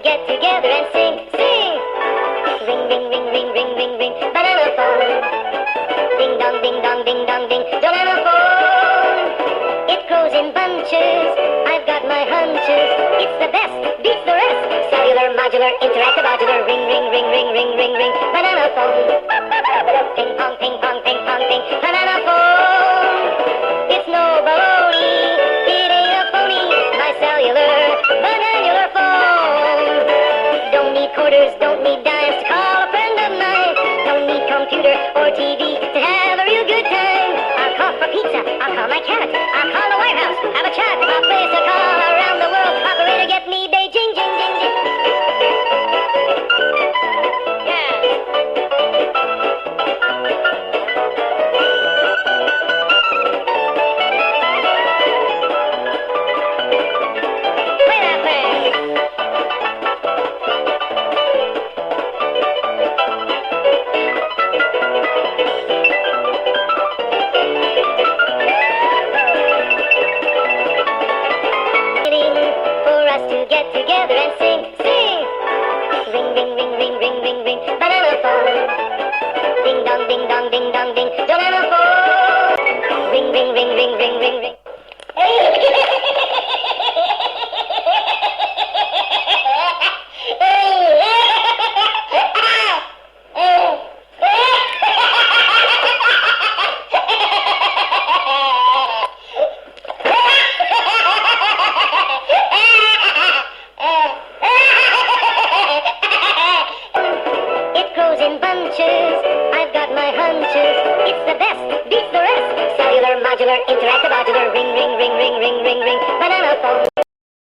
get together and sing, sing. Ring, ring, ring, ring, ring, ring, ring, banana phone. Ding dong, ding dong, ding dong, ding, banana phone. It grows in bunches, I've got my hunches. It's the best, beats the rest. Cellular, modular, interactive, modular. Ring, ring, ring, ring, ring, ring, ring, banana phone. Ping pong, ping pong, ping pong, ping, banana phone. It's no baloney, it ain't a phony. My cellular, bananular phone. Don't need quarters, don't need dimes to call a friend of mine. Don't need computer or TV to have a real good time. I'll call for pizza, I'll call my cat, I'll call the White House, have a chat, I'll place a call around the world. Operator, get me Beijing, jing, jing, jing. Yeah. Play that thing. For us to get together and sing.